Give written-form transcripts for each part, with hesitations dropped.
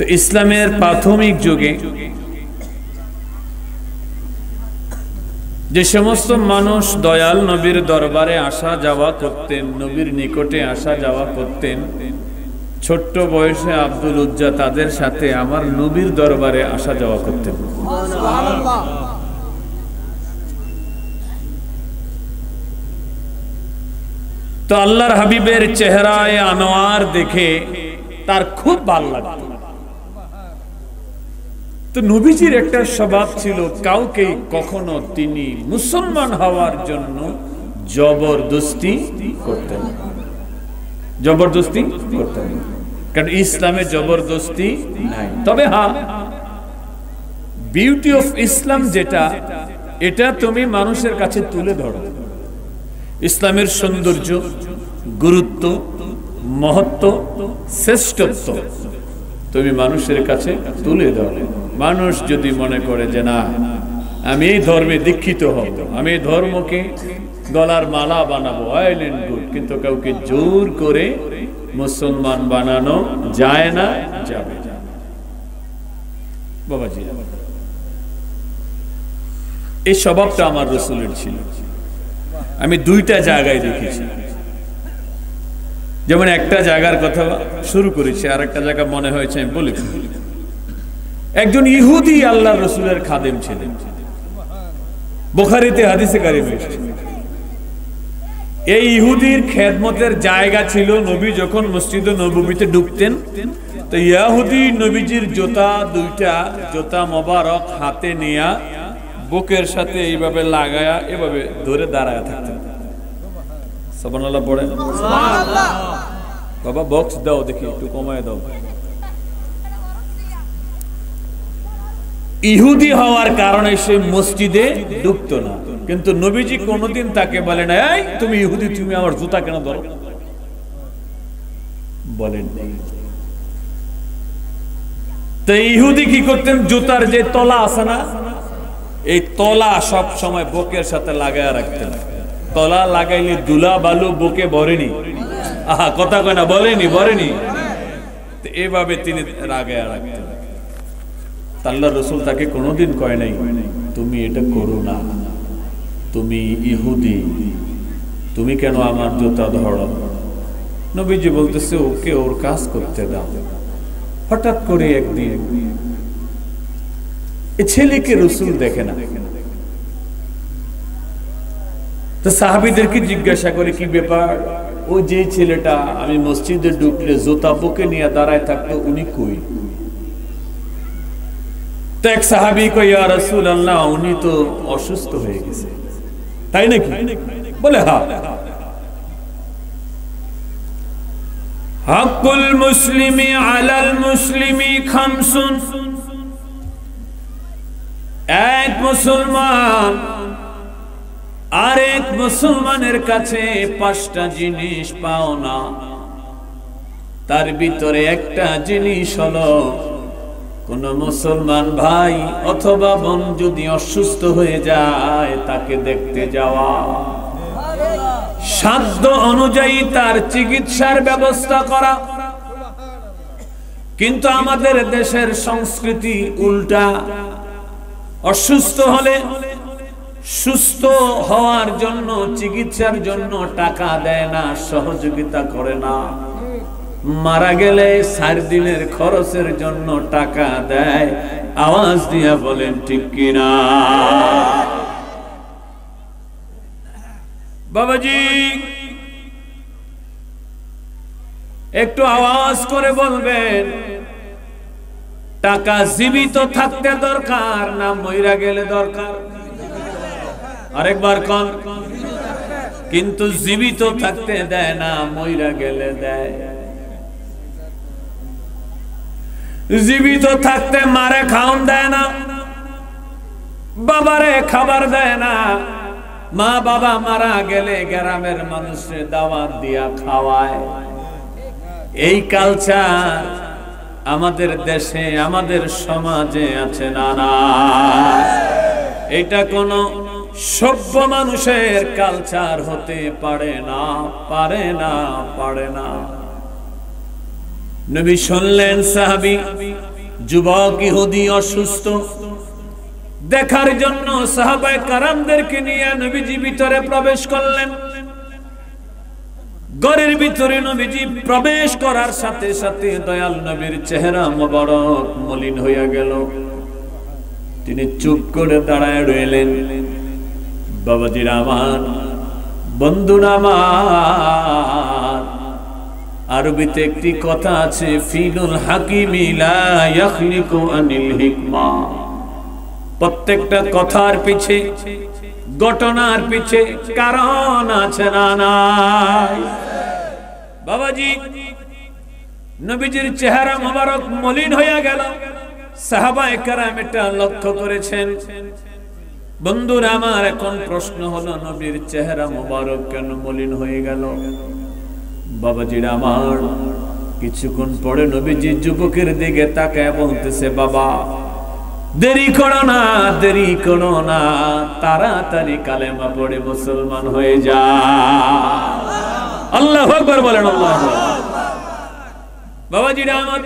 তো ইসলামের প্রাথমিক যুগে যে সমস্ত মানুষ দয়াল নবীর দরবারে আসা যাওয়া করতেন, নবীর নিকটে আসা যাওয়া করতেন, ছোট্ট বয়সে আব্দুল উজ্জা তাদের সাথে আমার নবীর দরবারে আসা যাওয়া করতেন। তো আল্লাহর হাবিবের চেহারায় আনোয়ার দেখে তার খুব ভালো লাগতো। তো নবীজির একটা স্বভাব ছিল, কাউকে কখনো তিনি মুসলমান হওয়ার জন্য জবরদস্তি করতেন, জবরদস্তি করতেন, কারণ ইসলামে জবরদস্তি নাই। তবে হ্যাঁ, বিউটি অফ ইসলাম যেটা, এটা তুমি মানুষের কাছে তুলে ধরো। ইসলামের সৌন্দর্য, গুরুত্ব, মহত্ব, শ্রেষ্ঠত্ব তুমি মানুষের কাছে তুলে ধরো। মানুষ যদি মনে করে যে না, আমি এই ধর্মে দীক্ষিত হব, আমি এই ধর্মকে গলার মালা বানাবো, ওয়েল এন্ড গুড, কিন্তু কাউকে জোর করে মুসলমান বানানো যায় না, যাবে না। বাবাজি, এই স্বভাবটা আমার রাসূলের ছিল। আমি দুইটা জায়গায় দেখেছি। যেমন একটা জায়গার কথা শুরু করেছি, আর একটা জায়গা মনে হয়েছে আমি বলি। একজন ইহুদি আল্লাহর রাসূলের খাদেম ছিলেন, বুখারীতে হাদিসে কারিমে এসেছে। এই ইহুদির খেদমতের জায়গা ছিল, নবী যখন মসজিদে নববীতে ঢুকতেন তো ইহুদি নবীজির জুতা দুইটা, জুতা মোবারক হাতে নিয়ে বুকের সাথে এইভাবে লাগায়া এভাবে ধরে দাঁড়ায় থাকতেন। সুবহানাল্লাহ পড়েন। সুবহানাল্লাহ। বাবা বক্স দাও, দেখি একটু কমায় দাও। ইহুদি হওয়ার কারণে সে মসজিদে ঢুকতো না, কিন্তু নবীজি কোনোদিন তাকে বলে না, এই তুমি ইহুদি, তুমি আমার জুতা কেন ধরো, বলেন। তো ইহুদি কি করতেন, জুতার যে তলা আছে না, এই তলা সব সময় বুকের সাথে লাগায় রাখতেন। তলা লাগাইলে দুলা বালু বুকে ভরেনি। আহা, কথা কয় না, বলেনি, ভরেনি। তো এইভাবে তিনি লাগায় রাখতেন। আল্লাহর রাসূল তাকে কোনোদিন কয় নাই তুমি এটা করো না, তুমি ইহুদি, তুমি কেন আমার জুতা ধরো। নবীজি বলতেছে ওকে ওর কাজ করতে দাও। হঠাৎ করে একদিন এই ছেলেকে রাসূল দেখে না। তো সাহাবীদেরকে জিজ্ঞাসা করে কি ব্যাপার, ও যে ছেলেটা আমি মসজিদে ঢুকলে জুতা বুকে নিয়ে দাঁড়ায় থাকতো, উনি কই? তো এক সাহাবী কই, ইয়া রাসূলুল্লাহ, উনি তো অসুস্থ হয়ে গেছে। তাই নাকি? বলে হ্যাঁ। হাক্কুল মুসলিমি আলাল মুসলিমি খামসুন, এক মুসলমান আরেক মুসলমানের কাছে পাঁচটা জিনিস পাও না, তার ভিতরে একটা জিনিস হলো কোন মুসলমান ভাই অথবা বোন যদি অসুস্থ হয়ে যায় তাকে দেখতে যাওয়া, সাধ্য অনুযায়ী তার চিকিৎসার ব্যবস্থা করা। কিন্তু আমাদের দেশের সংস্কৃতি উল্টা, অসুস্থ হলে সুস্থ হওয়ার জন্য, চিকিৎসার জন্য টাকা দেয় না, সহযোগিতা করে না। মারা গেলে 4 দিনের খরচের জন্য টাকা দেয়। আওয়াজ দিয়া বলেন ঠিক কিনা? বাবাজি একটু আওয়াজ করে বলবেন, টাকা জীবিত থাকতে দরকার না মইরা গেলে দরকার? আরেকবার কোন? কিন্তু জীবিত থাকতে দেয় না, মইরা গেলে দেয়। জীবিত থাকতে মারে খাওন দেয় না, বাবারে খাবার দেয় না। মা বাবা মারা গেলে গ্রামের মানুষের দাওয়াত দিয়া খাওয়ায়। এই কালচার আমাদের দেশে, আমাদের সমাজে আছে না? না, এটা কোন সভ্য মানুষের কালচার হতে পারে না, পারে না, পারে না। নবী শুনলেন সাহাবী যুবক ইহুদি অসুস্থ, দেখার জন্য সাহাবায়ে কারামদেরকে নিয়ে নবীজি ভিতরে প্রবেশ করলেন। ঘরের ভিতরে নবীজি প্রবেশ করার সাথে সাথে দয়াল নবীর চেহারা মোবারক মলিন হইয়া গেল। তিনি চুপ করে দাঁড়ায় রইলেন। বাবাজিরা আমার, বন্ধুরা আমার, আরবিতে একটি কথা আছে, ফিলুল হাকিমি লা ইয়াখলিকু আনিল হিকমা। প্রত্যেকটা কথার পিছে, ঘটনার পিছে কারণ আছে না নাই? বাবাজি, নবীজির চেহারা মোবারক মলিন হইয়া গেল। সাহাবায়ে কেরাম এটা লক্ষ্য করেছেন। বন্ধুরা আমার, এখন প্রশ্ন হলো, নবীর চেহারা মোবারক কেন মলিন হয়ে গেল? বাবাজিরা আমার, কিছুক্ষণ পরে নবীজি যুবকের দিকে তাকায় বলতেছে, বাবা দেরি করো না, দেরি করো না, তাড়াতাড়ি কালেমা পড়ে মুসলমান হয়ে যা। আল্লাহু আকবার বলেন, আল্লাহু আকবার। বাবাজিরা আমার,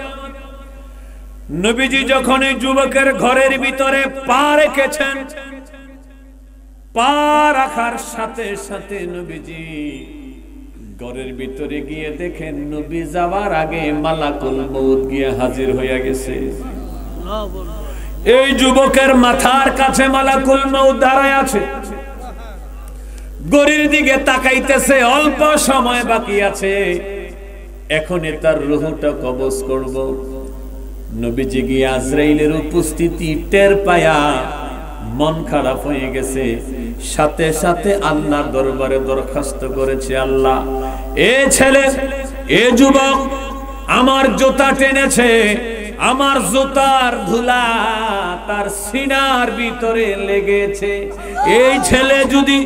নবীজি যখন এই যুবকের ঘরের ভিতরে পা রেখেছেন, পা রাখার সাথে সাথে নবীজি ঘরের ভিতরে গিয়ে দেখেন নবী যাওয়ার আগে মালাকুল মউত গিয়ে হাজির হইয়া গেছে। এই যুবকের মাথার কাছে মালাকুল মউত দাঁড়ায় আছে, ঘড়ির দিকে তাকাইতেছে, অল্প সময় বাকি আছে, এখন তার রূহটা কবজ করব। নবীজি গিয়ে আজরাইলের উপস্থিতি টের পায়া মন খারাপ হয়ে গেছে। সাথে সাথে আল্লাহর দরবারে দরখাস্ত করেছে, আল্লাহ, এ ছেলে, এ যুবক আমার জুতা টেনেছে, আমার জুতার ধুলা তার সিনার ভিতরে লেগেছে। এই ছেলে যদি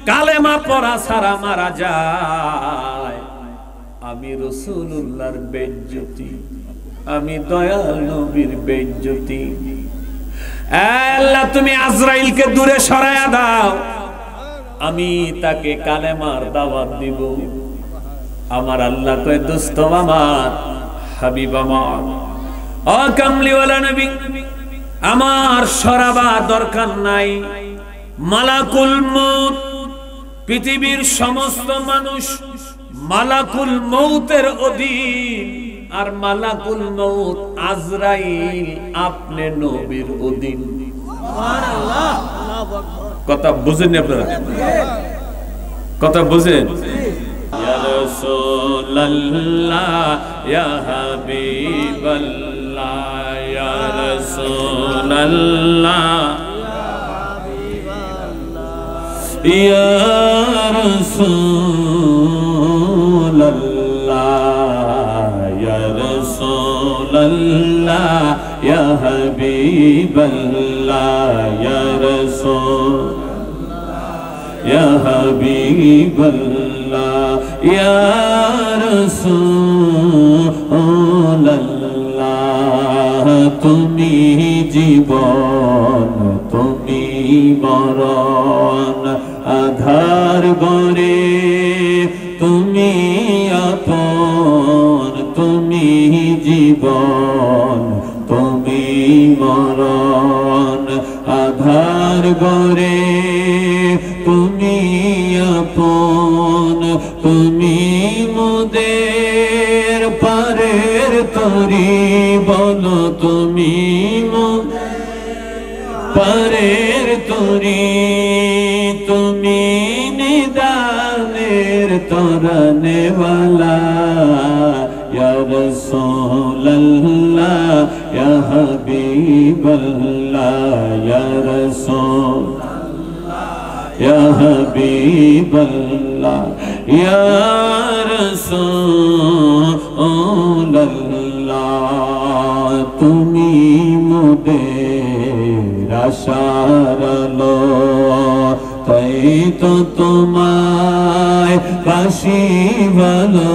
কালেমা পড়া ছাড়া মারা যায়, আমি রাসূলুল্লাহর বেইজ্জতি, আমি দয়াল নবীর বেইজ্জতি। আল্লাহ, তুমি আজরাইলকে দূরে সরায়া দাও, আমি তাকে কালেমার দাওয়াত দিব। আমার আল্লাহ কয়, দোস্ত আমার, হাবিব আমার, ও কামলিওয়ালা নবী, আমার সরাবা দরকার নাই। মালাকুল মউত, পৃথিবীর সমস্ত মানুষ মালাকুল মউতের অধীন, আর মালাকুল মউত আজরাইল আপনি নবীর অধীন। সুবহানাল্লাহ, আল্লাহু আকবার। কথা বুঝেন আপনারা? কথা বুঝেন? ইয়া রাসূলুল্লাহ, ইয়া হাবিবাল্লাহ, ইয়া রাসূলুল্লাহ, ইয়া রাসূলুল্লাহ, ইয়া রাসূলুল্লাহ, ইয়া হাবিবাল্লাহ, ইয়া রাসূলুল্লাহ, ইয়া হাবিবাল্লাহ, ইয়া রাসূলুল্লাহ, তুমি জীবন, তুমি মরণ, আধার গরে তুমি আপন, তুমি জীবন, তুমি মরণ, আধার গরে তুমি আপন, তুমি মোদের পারের তরি, বলো তুমি পারের তরি, তুমি নিদানের তরনেওয়ালা, ইয়া রাসূলুল্লাহ, ইয়া হাবিবাল্লাহ, ইয়া রাসূলুল্লাহ, ইয়া হাবিবাল্লাহ, ইয়া রাসূলুল্লাহ, তুমি মোদের আশার আলো, তাই তো তোমায় বাসি ভালো,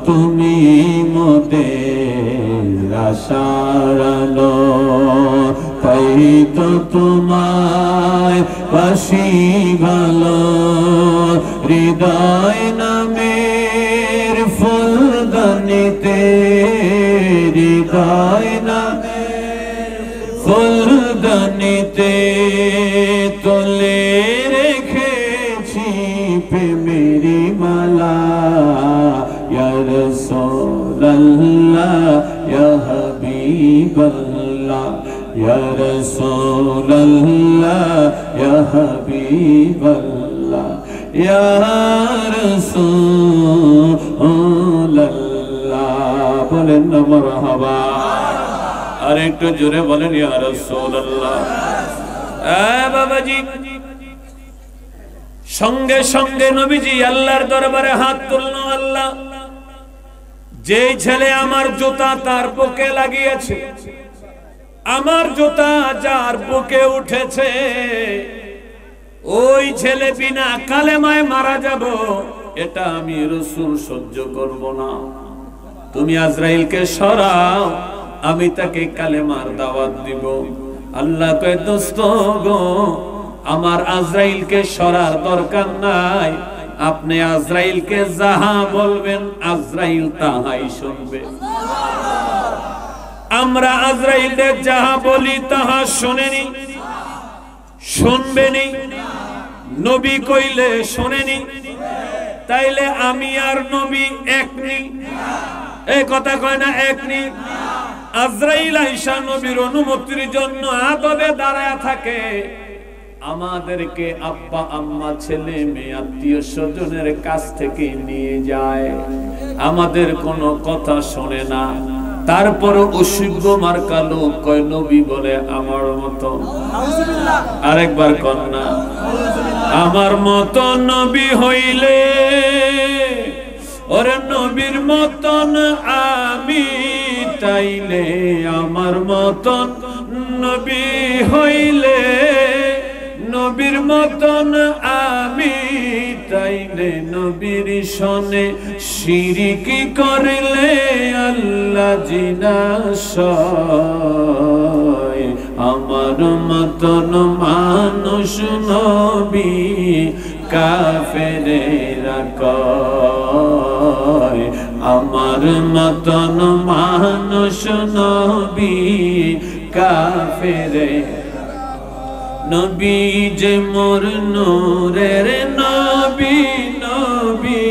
তুমি মোদের আশার আলো, তাই তো তোমায় বাসি ভালো, হৃদয় নামের ফুলদানিতে গয়না ফুলদানিতে তুলে রেখেছি প্রেমেরি মালা ইয়া রাসূলুল্লাহ ইয়া হাবিবাল্লাহ ইয়া রাসূলুল্লাহ ইয়া হাবিবাল্লাহ ইয়া রাসূলুল্লাহ বলেন না মারহাবা আর একটু জোরে বলেন ইয়া রাসূলুল্লাহ বাবাজি সঙ্গে সঙ্গে নবীজি আল্লাহর দরবারে হাত তুলল আল্লাহ যেই ছেলে আমার জুতা তার বুকে লাগিয়েছে আমার জুতা যার বুকে উঠেছে ওই ছেলে বিনা কালেমায় মারা যাব এটা আমি রাসূল সহ্য করব না তুমি আজরাইলকে সরাও আমি তাকে কালেমার দাওয়াত দিব আল্লাহ কয় দোস্ত গো আমার আজরাইলকে সরার দরকার নাই আপনি আজরাইলকে যাহা বলবেন আজরাইল তাহাই শুনবে আমরা আজরাইলকে যাহা বলি তাহা শুনেনি শুনবেনি নবী কইলে শুনেনি তাইলে আমি আর নবী এক নি এই কথা কয় না এক নি আজরাইল আয়েশা নবীর অনুমতির জন্য আদবে দাঁড়ায় থাকে আমাদেরকে আব্বা আম্মা ছেলে মেয়ে আত্মীয় স্বজনের কাছ থেকে নিয়ে যায় আমাদের কোনো কথা শোনে না তারপর অসভ্য মার্কা লোক কয় নবী বলে আমার মতো আরেকবার কর না আমার মতো নবী হইলে ওরে নবীর মতন আমি তাইলে আমার মতন নবী হইলে নবীর মতন আমি তাইলে নবীর সনে শিরিক করলে আল্লাহ জিনাশয় আমার মতন মানুষ নবী কাফেরেরা কয় আমার মতন মানুষ নবী কাফেরে নবী যে মোর নূরের নবী নবী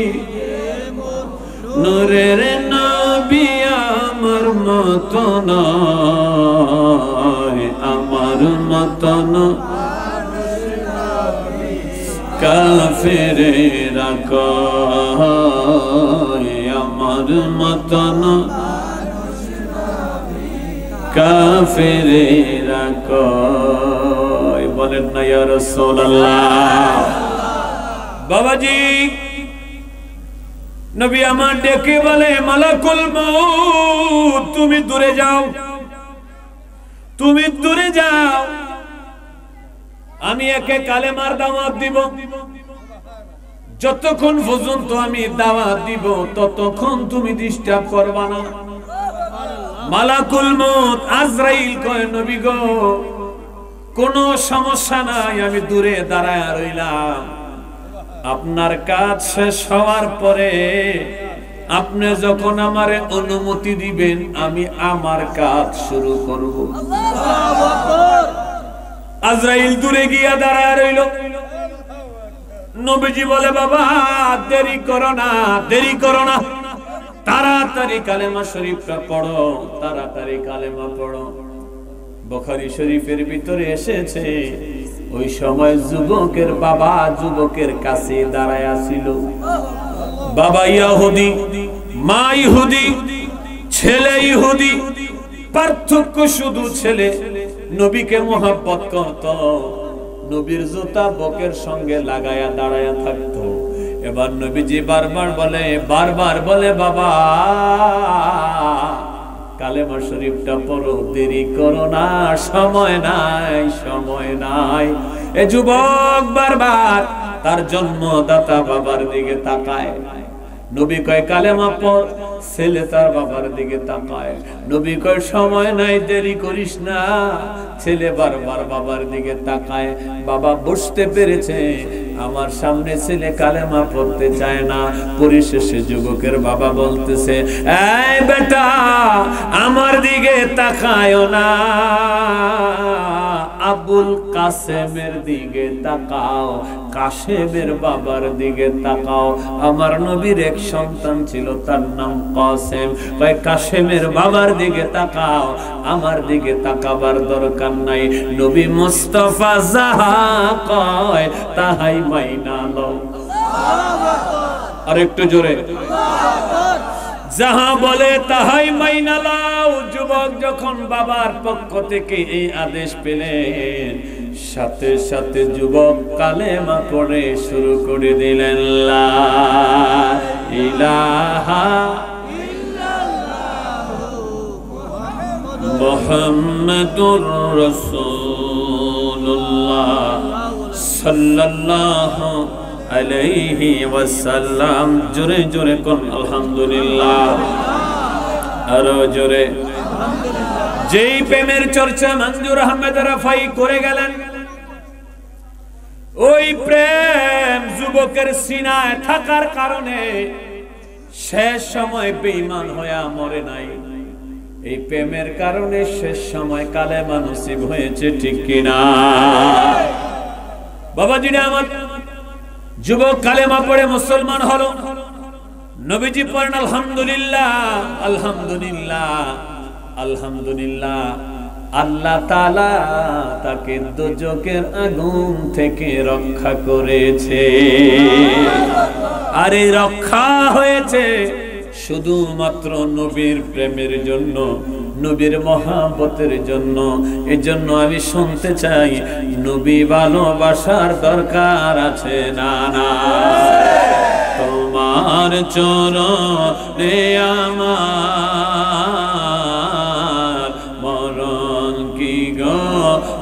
নূরের নবী আমার মতন আমার মতন কাফেরেরা কয় আমার মতন কাফেরেরা কয় বলেন না ইয়া রাসূলুল্লাহ বাবাজি নবী আমার ডেকে বলে মালাকুল মউত তুমি দূরে যাও তুমি দূরে যাও আমি একে কালেমার দাওয়াত দিব যতক্ষণ পর্যন্ত আমি দাওয়াত দিব ততক্ষণ তুমি ডিস্টার্ব করবা না মালাকুল মউত আজরাইল কয় নবী গো কোনো সমস্যা নাই আমি দূরে দাঁড়ায় রইলাম আপনার কাজ শেষ হওয়ার পরে আপনি যখন আমারে অনুমতি দিবেন আমি আমার কাজ শুরু করব আল্লাহু আকবার আজরাইল দূরে গিয়া দাঁড়ায় রইল নবীজি বলে বাবা দেরি করো না তাড়াতাড়ি কালেমা শরীফটা পড়ো তাড়াতাড়ি কালেমা পড়ো বুখারী শরীফের ভিতরে এসেছে ওই সময় যুবকের বাবা যুবকের কাছে দাঁড়ায় ছিল বাবা ইহুদি মা ইহুদি ছেলে ইহুদি পার্থক্য শুধু ছেলে নবীকে মহব্বত করত নবীর জুতা বুকের সঙ্গে লাগায়া দাঁড়ায়া থাকতো এবার নবীজি বারবার বলে বাবা কালেমা শরীফটা পড়ো দেরি করো না সময় নাই এ যুবক বারবার তার জন্মদাতা বাবার দিকে তাকায় নবী কয় কালেমা পড় ছেলে তার বাবার দিকে তাকায় নবী কয় সময় নাই দেরি করিস না ছেলে বারবার বাবার দিকে তাকায় বাবা বুঝতে পেরেছে আমার সামনে ছেলে কালেমা পড়তে চায় না পরিশেষে যুবকের বাবা বলতেছে এই বেটা আমার তাকায়ো না, আবুল কাসেমের দিকে তাকাও, কাসেমের বাবার দিকে তাকাও। আমার নবীর এক সন্তান ছিল, তার নাম কাসেম। কয় কাসেমের বাবার দিকে তাকাও, আমার দিকে তাকাবার দরকার নাই। নবী মুস্তাফা যাহা কয় তাহাই মাইনা লও। আর একটু জোরে, যাহা বলে তাহাই মাইনা লও। যুবক যখন বাবার পক্ষ থেকে এই আদেশ পেলেন, সাথে সাথে যুবক কালেমা পড়ে শুরু করে দিলেন, লা ইলাহা মুহাম্মাদুর রাসূলুল্লাহ সাল্লাল্লাহু আলাইহি ওয়াসাল্লাম। জোরে জোরে কোন আলহামদুলিল্লাহ, আরো জোরে। যেই প্রেমের চর্চা মঞ্জুর আহমেদ রাফাই করে গেলেন, ওই প্রেম যুবকের সিনায় থাকার কারণে শেষ সময় বেঈমান হয়ে মরে নাই। এই প্রেমের কারণে শেষ সময় কালেমা নসিব হয়েছে, ঠিক কিনা? বাবাজিরা আমার, যুবক কালেমা পড়ে মুসলমান হলো। নবীজি পড়েন আলহামদুলিল্লাহ, আলহামদুলিল্লাহ, আলহামদুলিল্লাহ। আল্লাহ তাআলা তাকে দোজখের আগুন থেকে রক্ষা করেছে। আর এই রক্ষা হয়েছে শুধুমাত্র নবীর প্রেমের জন্য, নবীর মহাব্বতের জন্য। এজন্য আমি শুনতে চাই, নবী ভালোবাসার দরকার আছে না? না। তোমার চরণে আমার মরণ কি গো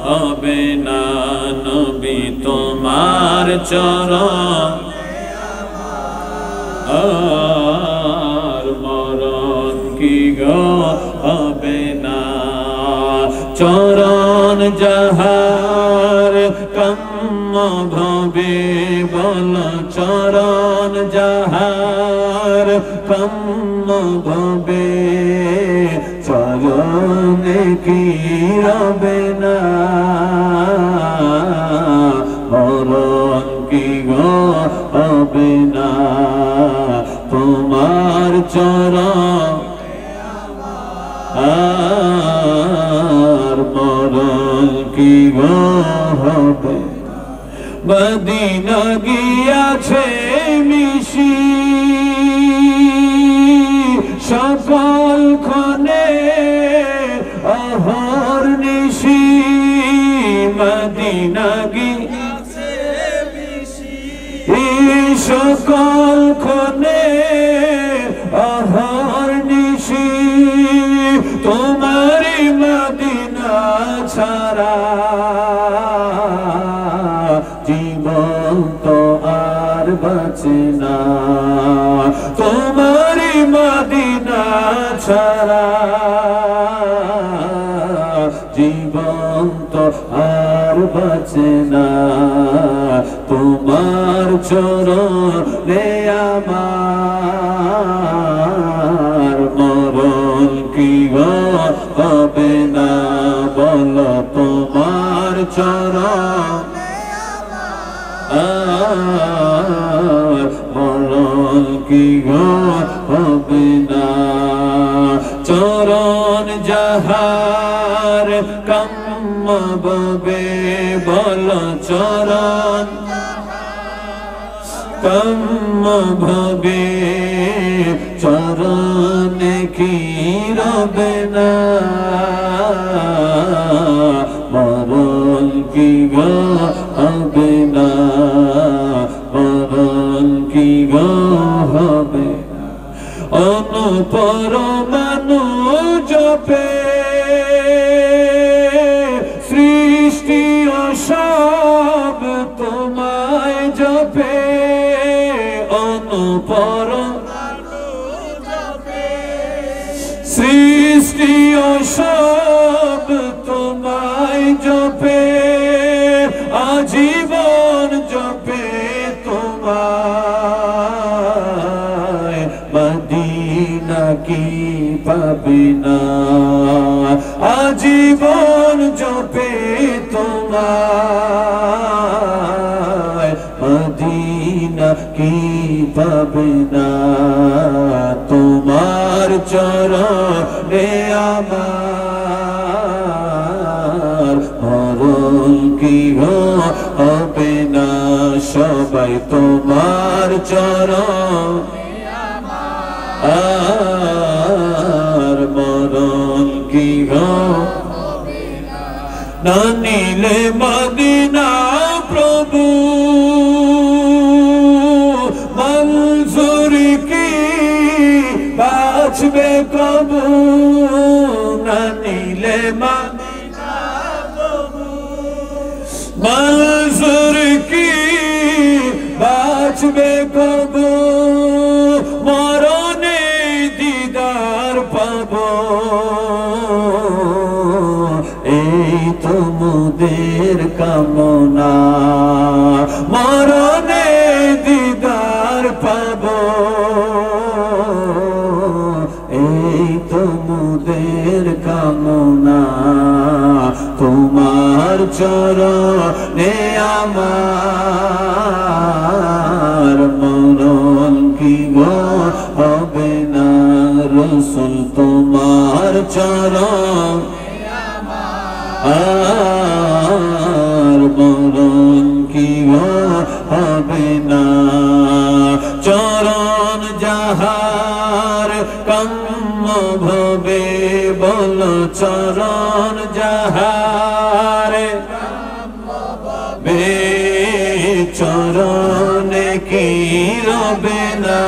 হবে না, নবী তোমার চরণ আর মরণ কি গো হবে না। চরণ যাহার কাম্য ভবে, বল চরণ যাহার কাম্য ভবে, চরণে কি রবে না, মরণ কি গো হবে না। তোমার চরণ আর মরণ কি গো হবে। মদিনা গিয়াছে মিশি সকল ক্ষণে অহর নিশি, মদিনা গিয়াছে মিশি সকল ক্ষণে অহর নিশি। তোমারি মদিনা ছাড়া জীবন তো আর বাঁচে না, তোমারি মদিনা ছাড়া জীবন তো আর বাঁচে না। তোমার চরণে আমার মরণ কি গো হবে না, বলো তোমার চরণে আমার মরণ কি গো হবে না। চরণ যাহার কাম্য ভবে, বলো চরণ কাম্য ভবে, চরণে কি রবে না, মরণ কি গো হবে না, মরণ কি গো হবে। অনুপরমাণু জপে সৃষ্টি ও সব তোমায় জপে, অনুপরমাণু জপে সৃষ্টি ও সব তোমায় জপে, আজীবন জপে তোমায়। মদিনা কি পাবে না আজীবন জপে তোমায় মদিনা কি পাবে না তোমার চরণে আমার মরণ কি হবে না সবাই তোমার চরণে আমার মরণ কি হবে না নিলে মদিনা প্রভু মঞ্জুর কি বাঁচবে কবু না নিলে মদিনা প্রভু মঞ্জুর কি বাঁচবে কবু মরণে দিদার পাবো এই তো মোদের কামনা মরণে দিদার পাবো এই তো মোদের কামনা তোমার চরণে আমার মরণ কি হবে না রসুল তোমার চরণে আমার মরণ কি হবে না চরণ যাহার কাম্য ভবে বল চরণ যাহার বে চরণে কি রবে না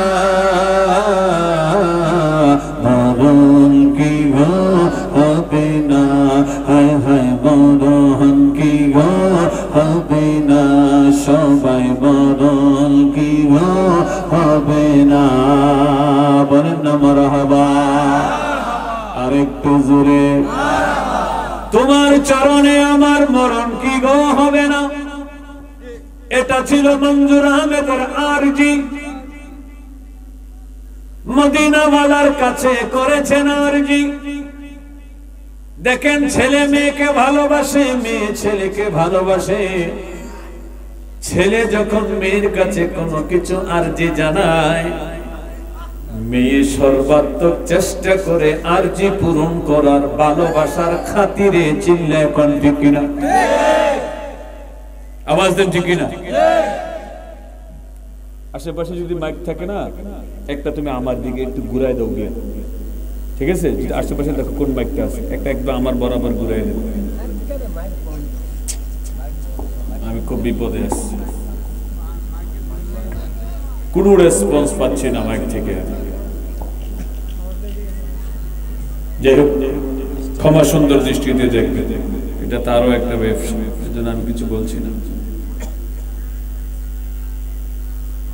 মরণ কি হবে না হায় হায় মরণ কি হবে না সবাই মরণ কি হবে না বলেন না মারহাবা আরেকটু জোরে তোমার চরণে আমার মরণ কি হবে না এটা ছিল মঞ্জুর আহমেদের আরজি মদিনাওয়ালার কাছে করেছেন আরজি দেখেন ছেলে মেয়েকে ভালোবাসে মেয়ে ছেলেকে ভালোবাসে ছেলে যখন মেয়ের কাছে কোনো কিছু আরজি জানায় মেয়ে সর্বাত্মক চেষ্টা করে আরজি পূরণ করার ভালোবাসার খাতিরে চিল্লায় কোন ঠিক কিনা আওয়াজ দেন ঠিক কিনা আশেপাশে যদি মাইক থাকে না একটা তুমি আমার দিকে একটু ঘুরাই দাও গিয়ে ঠিক আছে আশেপাশে দেখো কোন মাইকটা আছে একটা একদম আমার বরাবর ঘুরাই দেবো আমি খুব বিপদে আছি কোনো রেসপন্স পাচ্ছি না মাইক থেকে যাই হোক ক্ষমা সুন্দর দৃষ্টিতে দেখবে এটা তারও একটা ব্যবসা এজন্য আমি কিছু বলছি না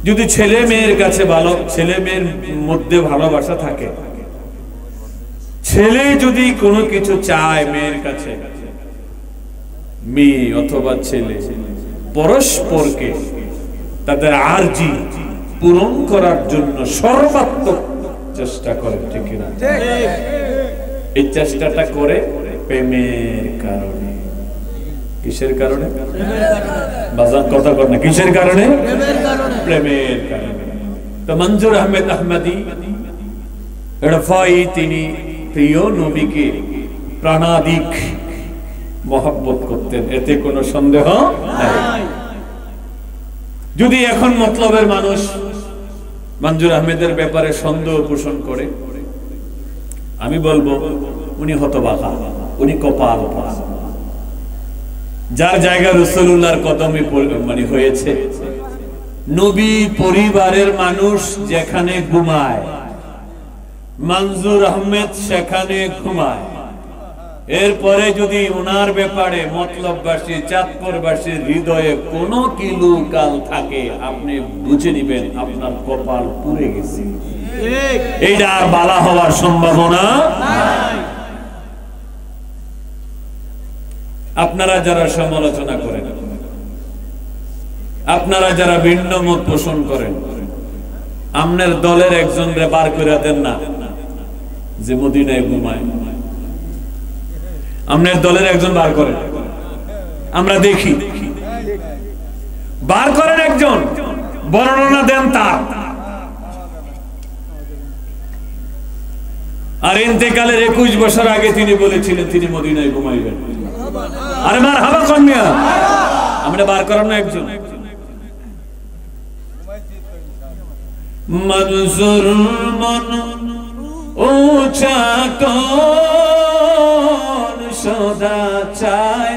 যদি ছেলে মেয়ের কাছে ভালো ছেলে মেয়ের মধ্যে ভালোবাসা থাকে ছেলে যদি কোনো কিছু চায় মেয়ের কাছে মেয়ে অথবা ছেলে পরস্পরকে তাদের আরজি পূরণ করার জন্য সর্বাত্মক চেষ্টা করে ঠিক না এই চেষ্টাটা করে প্রেমের কারণে কিসের কারণে বাজার কথা কর না কিসের কারণে প্রেমের কারণে তো মঞ্জুর আহমেদ আহমদি রফাই তিনি প্রিয় নবীকে প্রাণাধিক মহব্বত করতেন এতে কোনো সন্দেহ নাই যদি এখন মতলবের মানুষ মঞ্জুর আহমেদের ব্যাপারে সন্দেহ পোষণ করে আমি বলবো উনি হতভাগা উনি কপাল যার জায়গা রাসূলুল্লাহর কদমে মানে হয়েছে নবী পরিবারের মানুষ যেখানে ঘুমায় মঞ্জুর আহমেদ সেখানে ঘুমায় এরপরে যদি ওনার ব্যাপারে মতলববাসী চাঁদপুরবাসীর হৃদয়ে কোনো কিলু কাল থাকে আপনি বুঝে নেবেন আপনার কপাল পুড়ে গেছে এইটা আর বালা হওয়ার সম্ভাবনা নাই আপনারা যারা সমালোচনা করেন আপনারা যারা ভিন্ন মত পোষণ করেন আপনার দলের একজনরে বার করে দেন না যে মদিনায় ঘুমায়। আপনার দলের একজন বার করেন, আমরা দেখি, বার করেন একজন, বর্ণনা দেন তার। আর ইন্তেকালের 21 বছর আগে তিনি বলেছিলেন তিনি মদিনায় ঘুমাইবেন। আরে মারহাবা কোন মিয়া, আমরা বার করেন না একজন। মনজুর মন উচাটন সদা চায়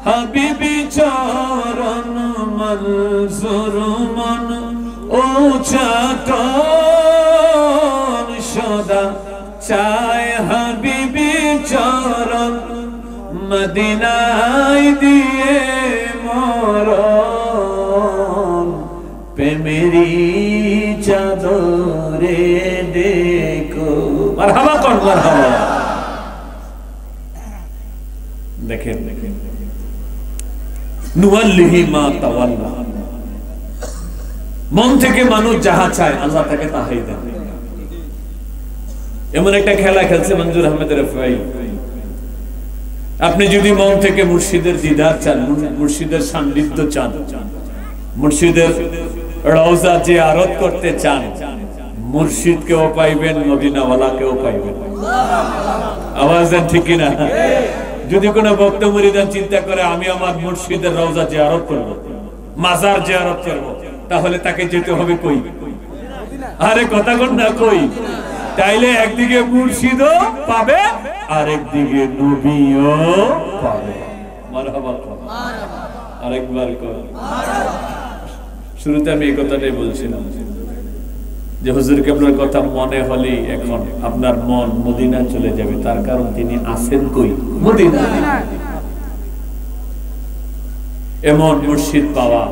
হাবিবি চরণ। মনজুর মন উচাটন সদা চায় হাবিবি চরণ। মদিনায় দিয়ে মরণ প্রেমেরি চাদরে দেখো। মারহাবা কর, মারহাবা। দেখেন নুওয়াল্লিহি মা তাওয়াল্লা, মন থেকে মানুষ যাহা চায় আল্লাহ তাকে তাহাই দেন। এমন একটা খেলা খেলছে মঞ্জুর আহমেদ রফাই। আপনি যদি মন থেকে মুর্শিদের দিদার চান, মুর্শিদের সান্নিধ্য চান, মুর্শিদের রওজা জিয়ারত করতে চান, মুর্শিদকেও পাইবেন, মদিনাওয়ালাকেও পাইবেন। আওয়াজ দেন ঠিক কিনা? যদি কোনো ভক্ত মুরিদান চিন্তা করে আমি আমার মুর্শিদের রওজা জিয়ারত করব, মাজার জিয়ারত করব, তাহলে তাকে যেতে হবে কই? আরে কথা কোন না কই? তাইলে একদিকে মুর্শিদও পাবে, আরেকদিকে নবীও পাবে। মারহাবা কর, আরেকবার কর। শুরুতে আমি এই কথাটাই বলছিলাম যে হুজুর কেবলার কথা মনে হলেই এখন আপনার মন মদিনা চলে যাবে, তার কারণ তিনি আছেন কই? মদিনা। এমন মুর্শিদ পাওয়া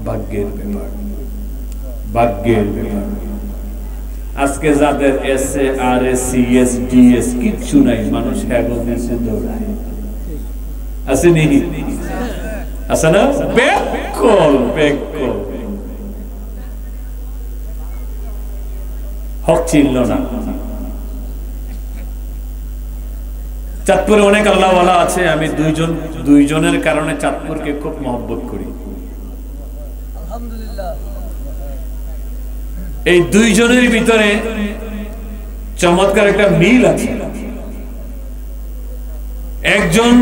ভাগ্যের ব্যাপার, ভাগ্যের ব্যাপার। আজকে যাদের এসএ আর এস সিএস ডিএস কিচ্ছু নাই, মানুষ হ্যাগোসে দৌড়ায়, আছে নি? আছে না? বেকল বেকল হক চিনল না। চাঁদপুরে অনেক আল্লাহওয়ালা আছে, আমি দুইজনের কারণে চাঁদপুরকে খুব মহব্বত করি। এই দুইজনের ভিতরে চমৎকার একটা মিল আছে। একজন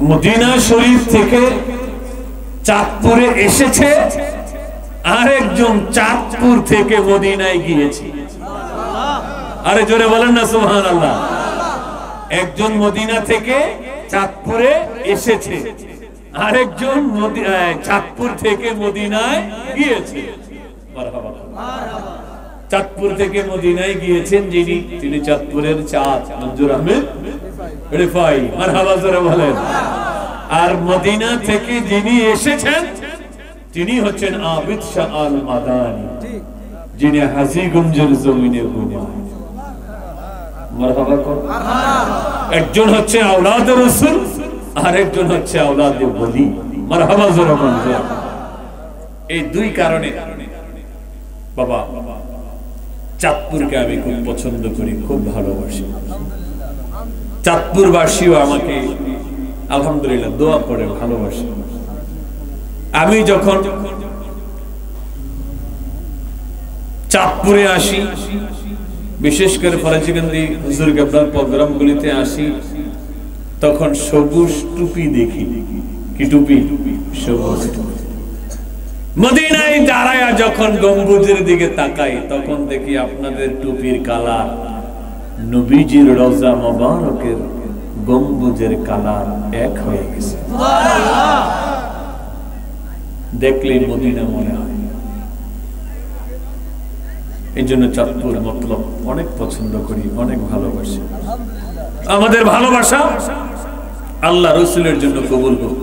মদিনা শরীফ থেকে চাঁদপুরে এসেছে, আর একজন চাঁদপুর থেকে মদিনায় গিয়েছে। আরে জোরে বলেন না সুবহানাল্লাহ। একজন মদিনা থেকে চাঁদপুরে এসেছে, আরেকজন চাঁদপুর থেকে মদিনায় গিয়েছে। মারহাবা। চাঁদপুর থেকে মদিনায় গিয়েছেন যিনি, তিনি চাঁদপুরের চাঁদ মঞ্জুর আহমেদ রিফাই। মারহাবা জোরে বলেন। আর মদিনা থেকে যিনি এসেছেন তিনি হচ্ছেন আবিদ শাহ আল মাদানী, যিনি হাজীগঞ্জের জমিনে ঘুমায়। মারহাবা কর। একজন হচ্ছে আওলাদে রাসূল, আর একজন হচ্ছে আওলাদে ওলি। মারহাবা জোরে বলেন। এই দুই কারণে বাবা চাঁদপুরকে আমি খুব পছন্দ করি, খুব ভালোবাসি। চাঁদপুরবাসীও আমাকে আলহামদুলিল্লাহ দোয়া করে ভালোবাসে। আমি যখন চাঁদপুরে আসি, বিশেষ করে ফরাজিগঞ্জি হুজুর কেবলার প্রোগ্রামগুলিতে আসি, তখন সবুজ টুপি দেখি। কি টুপি? সবুজ টুপি। মদিনায় দাঁড়ায়া যখন গম্বুজের দিকে তাকাই, তখন দেখি আপনাদের টুপির কালার নবীজির রওজা মোবারকের গম্বুজের কালার এক হয়ে গেছে। দেখলেই মদিনা মনে হয়। এই জন্য চাঁদপুর মতলব অনেক পছন্দ করি, অনেক ভালোবাসি। আমাদের ভালোবাসা আল্লাহ রসুলের জন্য কবুল হোক।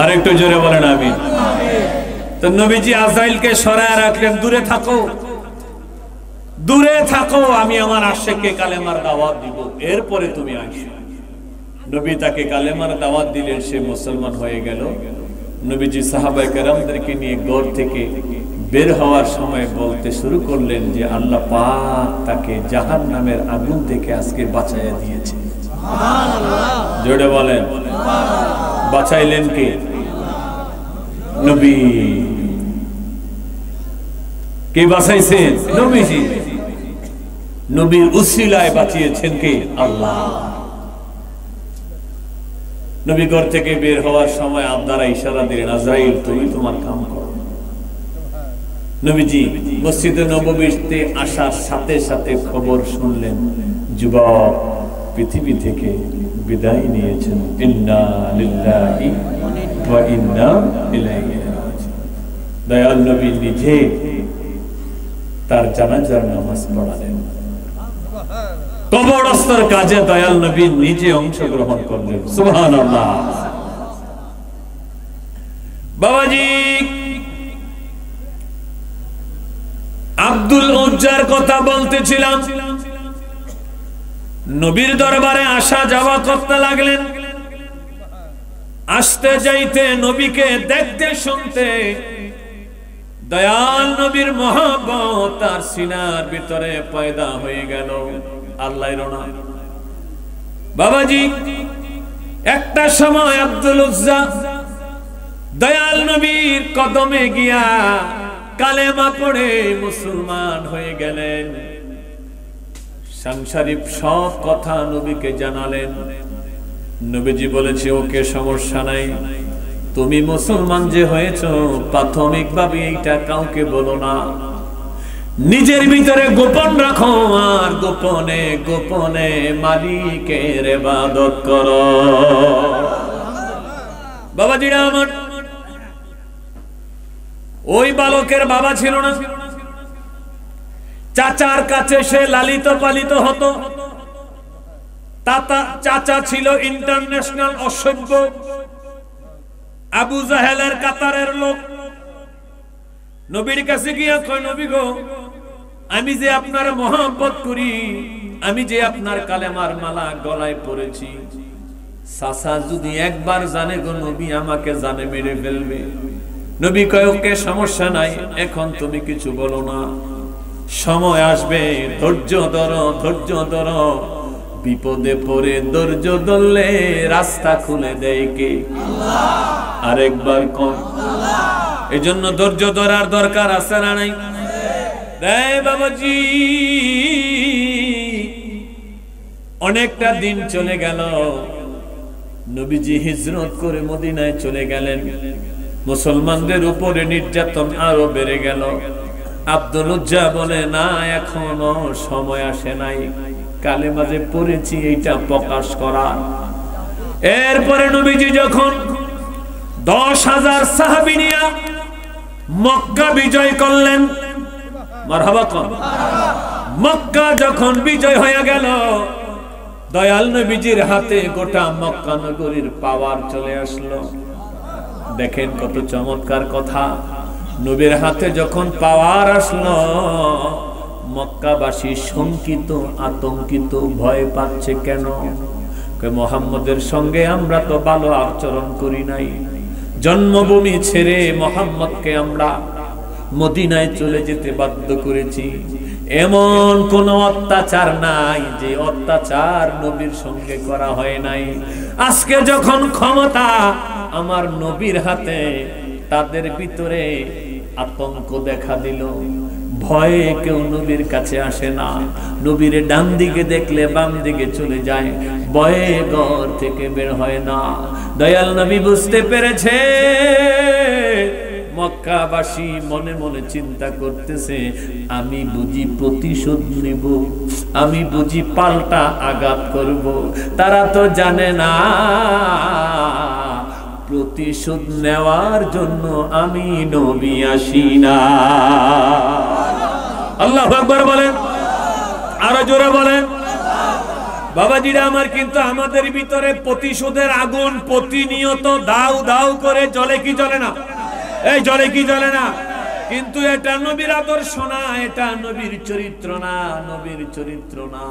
আর একটু জোরে বলেন আমিন। তো নবীজি আজরাইলকে সরায় রাখলেন, দূরে থাকো, দূরে থাকো, আমি আমার আশেককে কালেমার দাওয়াত দিব, এরপরে তুমি আসো। নবী তাকে কালেমার দাওয়াত দিলেন, সে মুসলমান হয়ে গেল। নবীজি সাহাবায়ে কেরামদেরকে নিয়ে গড় থেকে বের হওয়ার সময় বলতে শুরু করলেন যে আল্লাহ পাক তাকে জাহান্নামের আগুন থেকে আজকে বাঁচাইয়া দিয়েছে। জোরে বলেন, বাঁচাইলেন কে? নবী। কে বাঁচাইছেন? নবীজি। নবীর উসিলায় বাঁচিয়েছেন কে? আল্লাহ। নবী ঘর থেকে বের হওয়ার সময় আপনারা ইশারা দিলেন, আজরাইল তুমি তোমার কাম করো। নবীজি মসজিদে নববীতে আসার সাথে সাথে খবর শুনলেন যুবক পৃথিবী থেকে বিদায় নিয়েছেন। ইন্না লিল্লাহি ওয়া ইন্না ইলাইহি রাজিউন। দয়াল নবী নিজে তার জানাজার নামাজ পড়ালেন। কবরস্থর কাজে দয়াল নবী নিজে অংশগ্রহণ করলেন। সুবহানাল্লাহ। বাবাজি আব্দুল উজ্জার কথা বলতেছিলাম। নবীর দরবারে আসা যাওয়া করতে লাগলেন। আসতে যাইতে নবীকে দেখতে শুনতে দয়াল নবীর মহব্বত তার সিনার ভিতরে পয়দা হয়ে গেল। আল্লাহর নাম। বাবাজি একটা সময় আব্দুল উজ্জা দয়াল নবীর কদমে গিয়া কালেমা পড়ে মুসলমান হয়ে গেলেন। সাংসারিক সব কথা নবীকে জানালেন। নবীজি বলেছে ওকে সমস্যা নাই, তুমি মুসলমান যে হয়েছো প্রাথমিকভাবে এইটা কাউকে বলো না, নিজের ভিতরে গোপন রাখো আর গোপনে গোপনে মালিকের ইবাদত করো। বাবাজিরা আমার, ওই বালকের বাবা ছিল না, চাচার কাছে সে লালিত পালিত হতো। চাচা ছিল ইন্টারন্যাশনাল অসভ্য, আবু জাহেলের কাতারের লোক। নবীর কাছে গিয়া কয়, নবী গো, আমি যে আপনার মহব্বত করি, আমি যে আপনার কালেমার মালা গলায় পরেছি, চাচা যদি একবার জানে গো নবী আমাকে জানে মেরে ফেলবে। নবী কয় ওকে সমস্যা নাই, এখন তুমি কিছু বলো না, সময় আসবে, ধৈর্য ধরো, ধৈর্য ধরো। বিপদে পড়ে ধৈর্য ধরলে রাস্তা খুলে দেয় কে? আল্লাহ। আরেকবার কোন? আল্লাহ। এজন্য ধৈর্য ধরার দরকার আছে না নাই? দেয় বাবাজি। অনেকটা দিন চলে গেল, নবীজি হিজরত করে মদিনায় চলে গেলেন। মুসলমানদের উপরে নির্যাতন আরো বেড়ে গেল। আব্দুল উজ্জা বলে, না এখনো সময় আসে নাই, কালেমা যে পড়েছি এইটা প্রকাশ করা। এরপরে নবীজি যখন 10,000 সাহাবী নিয়ে মক্কা বিজয় করলেন, মারহাবা কোন? মক্কা যখন বিজয় হয়ে গেল, দয়াল নবীজির হাতে গোটা মক্কা নগরীর পাওয়ার চলে আসলো। দেখেন কত চমৎকার কথা। নবীর হাতে যখন পাওয়ার আসলো, মক্কাবাসী শঙ্কিত, আতঙ্কিত, ভয় পাচ্ছে। কেন? মুহাম্মদের সঙ্গে আমরা তো ভালো আচরণ করি নাই, জন্মভূমি ছেড়ে মুহাম্মদকে আমরা মদিনায় চলে যেতে বাধ্য করেছি। এমন কোন অত্যাচার নাই যে অত্যাচার নবীর সঙ্গে করা হয় নাই। আজকে যখন ক্ষমতা আমার নবীর হাতে, তাদের ভিতরে আতঙ্ক দেখা দিল, ভয়ে কেউ নবীর কাছে আসে না। নবীর ডান দিকে দেখলে বাম দিকে চলে যায়, ভয়ে ঘর থেকে বের হয় না। দয়াল নবী বুঝতে পেরেছে, মক্কাবাসী মনে মনে চিন্তা করতেছে, আমি বুঝি প্রতিশোধ নেব, আমি বুঝি পাল্টা আঘাত করব। তারা তো জানে না প্রতিশোধ নেওয়ার জন্য আমি নবী আসি না। আল্লাহু আকবার বলেন, আরো জোরে বলেন। বাবাজিরা আমার, কিন্তু আমাদের ভিতরে প্রতিশোধের আগুন প্রতিনিয়ত দাউ দাউ করে জ্বলে কি জ্বলে না? এই জ্বলে কি জ্বলে না? কিন্তু এটা নবীর আদর্শ না, এটা নবীর চরিত্র না, নবীর চরিত্র না।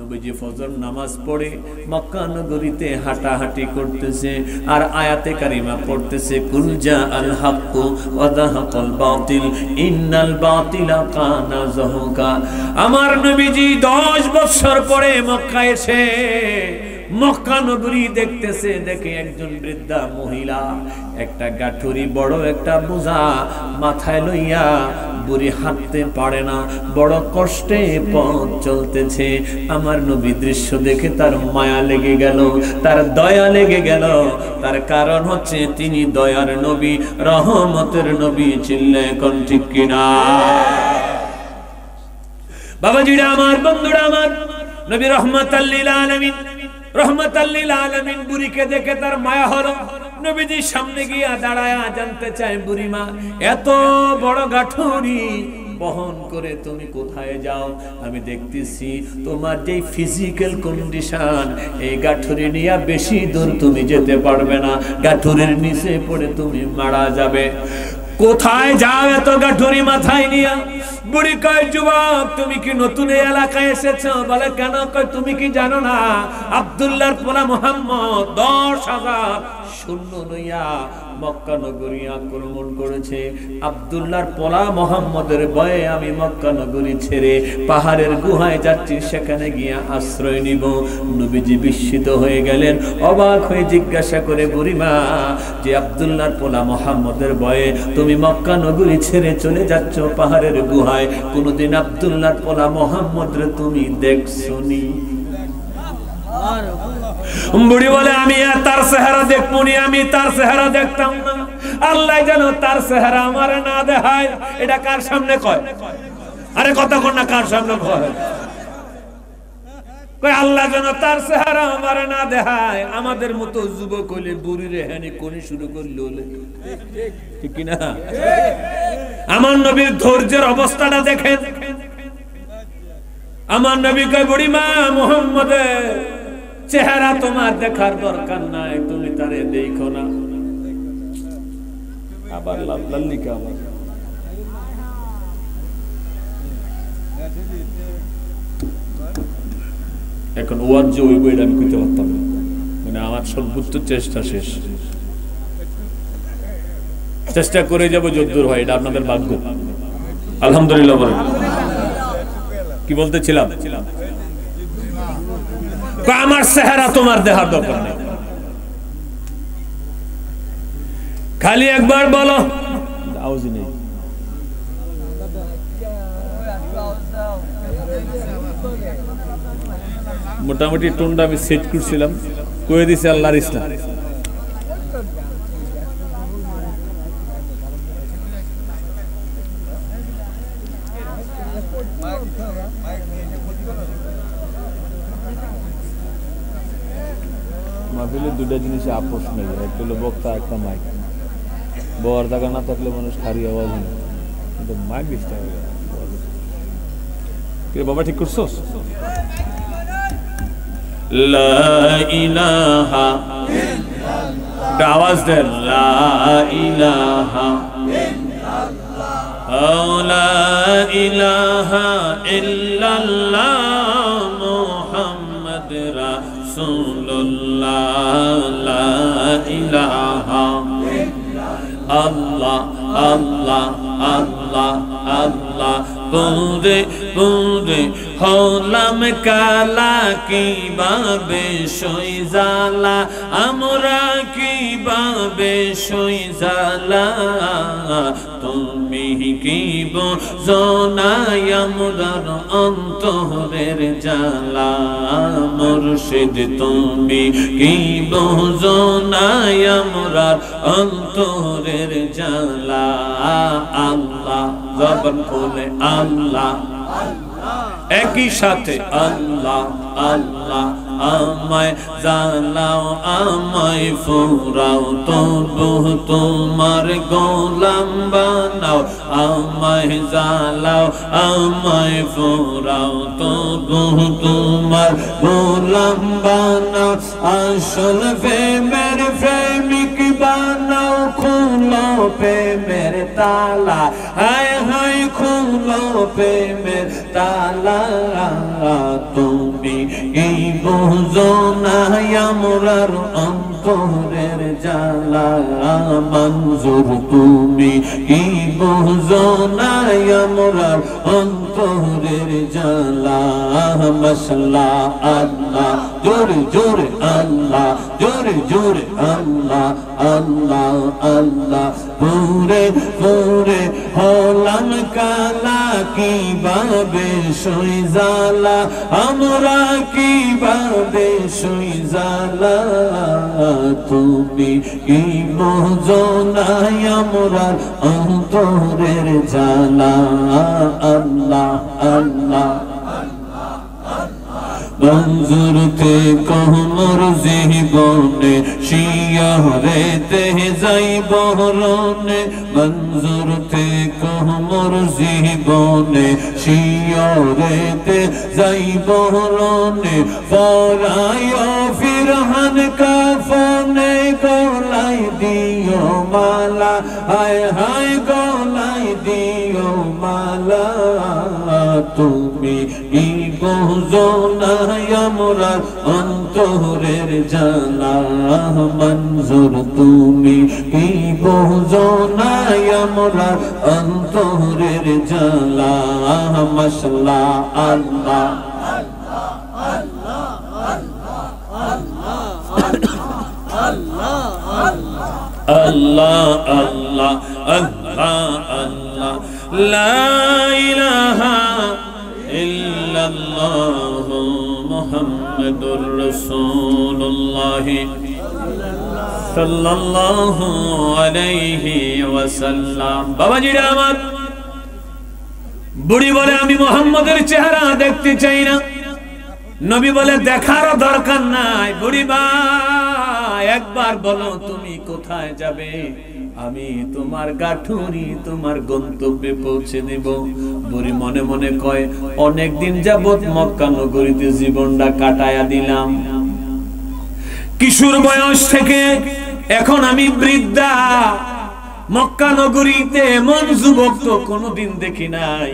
নবীজি ফজর নামাজ পড়ে মক্কা নগরীতে হাঁটাহাঁটি করতেছে আর আয়াতে কারিমা পড়তেছে কুল জাআল হাক্কু ওয়া যাহাকাল বাতিল ইন্নাল বাতিলা কানা যাহুকা। আমার নবীজি 10 বছর পরে মক্কা এসে মক্কা নগরী দেখতেছে, দেখে একজন বৃদ্ধা মহিলা একটা গাঠুরি বড় একটা বোঝা মাথায় লইয়া, বুড়ি হাঁটতে পারে না, বড় কষ্টে পথ চলতেছে। আমার নবী দৃশ্য দেখে তার মায়া লেগে গেল, তার দয়া লেগে গেল। তার কারণ হচ্ছে তিনি দয়ার নবী, রহমতের নবী। চিল্লায় কোন ঠিক কিনা? বাবাজিরা আমার, বন্ধুরা আমার, নবী রহমাতাল লিল আলামিন, রহমাতাল লিল আলামিন বুড়িকে দেখে তার মায়া হলো। নবীজির সামনে গিয়া দাঁড়ায়া জানতে চায়, বুড়িমা এত বড় গাঠুরি বহন করে তুমি কোথায় যাও? আমি দেখতেছি তোমার যে ফিজিক্যাল কন্ডিশন, এই গাঠুরি নিয়ে বেশি দূর তুমি যেতে পারবে না, গাঠুরির নিচে পড়ে তুমি মারা যাবে। কোথায় যাও এত গাঠুরি মাথায় নিয়া? বুড়ি কয়, যুবক তুমি কি নতুন এই এলাকায় এসেছো? বলে কেন? কয় তুমি কি জানো না আব্দুল্লাহর পোলা মুহাম্মদ 10,000 সৈন্য লইয়া মক্কা নগরী আক্রমণ করেছে। আব্দুল্লাহর পোলা মুহাম্মদের ভয়ে আমি মক্কা নগরী ছেড়ে পাহাড়ের গুহায় যাচ্ছি, সেখানে গিয়া আশ্রয় নিব। নবীজি বিস্মিত হয়ে গেলেন, অবাক হয়ে জিজ্ঞাসা করে, বুড়িমা যে আব্দুল্লাহর পোলা মুহাম্মদের ভয়ে তুমি মক্কা নগরী ছেড়ে চলে যাচ্ছ পাহাড়ের গুহায়, কোনদিন আব্দুল্লাহর পোলা মুহাম্মদরে তুমি দেখছনি? বুড়ি বলে, আমি তার চেহারা দেখবনি, আমি তার চেহারা দেখতাম না। আল্লাহ যেন তার চেহারা আমারে না দেখায়। এটা কার সামনে কয়? আরে কথা কর না, কার সামনে কয়? কয় আল্লাহ যেন তার চেহারা আমারে না দেখায়। আমাদের মতো যুবক হইলে বুড়ি রেহানি কোনি শুরু করলো, ঠিক কিনা? আমার নবীর ধৈর্যের অবস্থাটা দেখেন। আমার নবী কয়, বুড়িমা মুহাম্মদের চেহারা তোমার দেখার দরকার নাই, তুমি তারে দেখো না। আবার লাল্লিকা এখন ওয়াজ যে ওই বইটা আমি কইতে পারতাম না, মানে আমার সর্বোচ্চ চেষ্টা শেষ। চেষ্টা করে যাবো যদ্দূর হয়, এটা আপনাদের ভাগ্য। আলহামদুলিল্লাহ বলেন। কি বলতেছিলাম? আমার চেহারা তোমার দেখার দরকার নেই, খালি একবার বলো। আওয়াজ নেই। মোটামুটি টোনটা আমি সেট করছিলাম, কয়ে দিছে আল্লাহর ইসলাম। মাহফিলে দুটা জিনিস আপোষ নেই, একটা হলো বক্তা, একটা মাইক। বর জায়গা না থাকলে মানুষ খারি আওয়াজ হয়, কিন্তু মাইক ডিস্টার্ব হয়ে যায়। বাবা ঠিক করছো? লা ইলাহা ইল্লাল্লাহ, আওয়াজ দেন, লা ইলাহা ইল্লাল্লাহ, লা ইলাহা ইল্লাল্লাহ মুহাম্মদ রাসূলুল্লাহ, লা ইলাহা আল্লাহ আল্লাহ আল্লাহ আল্লাহ। পুরে পুরে হলাম কালা, কিভাবে সই জালা আমরা, কিভাবে সই জালা। তুমি কি বোঝো না আমরার অন্তরের জালা, মুর্শিদ তুমি কি বোঝো না আমরার অন্তরের জালা। আল্লাহ জবান খুলে আল্লাহ, একই সাথে আল্লাহ আল্লাহ। আমায় জালাও আমায় ফুরাও, তবু তোমার গোলাম বানাও। আমায় জালাও আমায় ফুরাও, তবু তোমার গোলাম বানাও। আসল প্রেমের প্রেমিক বানাও, খুলো প্রেমের তালা, হায় হায় খুলো প্রেমের তালা। তুমি এই বুঝো না আমরার অন্তরের জ্বালা, মঞ্জুর তুমি এই বুঝো না আমরার অন্তরের জ্বালা। মশলা আল্লাহ জোরে জোরে আল্লাহ, জোরে জোরে আল্লাহ আল্লাহ আল্লাহ। পুরে পুরে হলাম কালা, কিভাবে সই জালা আমরা, কিভাবে সই জালা। তুমি কি বোঝো না আমরার অন্তরের জ্বালা। আল্লাহ আল্লাহ মঞ্জুর তে কহমর জীবনে শিয়রেতে যাই বহরনে, মঞ্জুর তে কহমর জীবনে শিয়রেতে যাই বহরনে। ফরায় ফিরহান কাফনে গলাই দিও মালা, হায় হায় গলাই দিও মালা। তুমি ই বুঝো না আমরার অন্তরের জ্বালা, মঞ্জুর তুমি ই বুঝো না আমরার অন্তরের জ্বালা। মশলা আল্লাহ আল্লাহ আল্লাহ আল্লাহ আল্লাহ। লা ইলাহা ইল্লাল্লাহ মুহাম্মাদুর রাসূলুল্লাহ সাল্লাল্লাহু আলাইহি ওয়াসাল্লাম। বাবাজিরা আমার, বুড়ি বলে আমি মুহাম্মদের চেহারা দেখতে চাই না। নবী বলে দেখারও দরকার নাই। বুড়ি ভাই একবার বলো তুমি কোথায় যাবে, আমি তোমার গাঠুরি তোমার গন্তব্যে পৌঁছে দেব। বুড়ি মনে মনে কয় অনেকদিন যাবত মক্কা নগরীতে জীবনটা কাটায়া দিলাম, কিশোর বয়স থেকে এখন আমি বৃদ্ধা। মক্কা নগরীতে এমন যুবক তো কোনোদিন দেখি নাই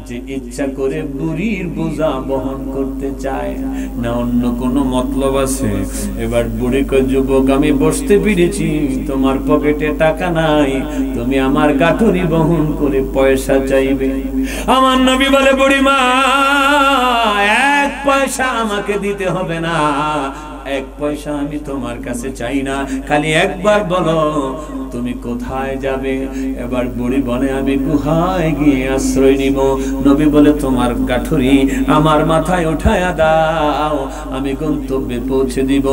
যে ইচ্ছা করে বুড়ির বোঝা বহন করতে চায় না, অন্য কোনো মতলব আছে। এবার বুড়ি কয় যুবক আমি বসতে পেরেছি, তোমার পকেটে টাকা নাই, তুমি আমার গাঠুরি বহন করে পয়সা চাইবে। আমার নবী বলে বুড়ি মা এক পয়সা আমাকে দিতে হবে না, এক পয়সা আমি তোমার কাছে চাই না, খালি একবার বলো তুমি কোথায় যাবে। এবার বুড়ি বলে আমি গুহায় গিয়ে আশ্রয় নিব। নবী বলে তোমার গাঠুরি আমার মাথায় উঠায়া দাও, আমি গন্তব্যে পৌঁছে দিব।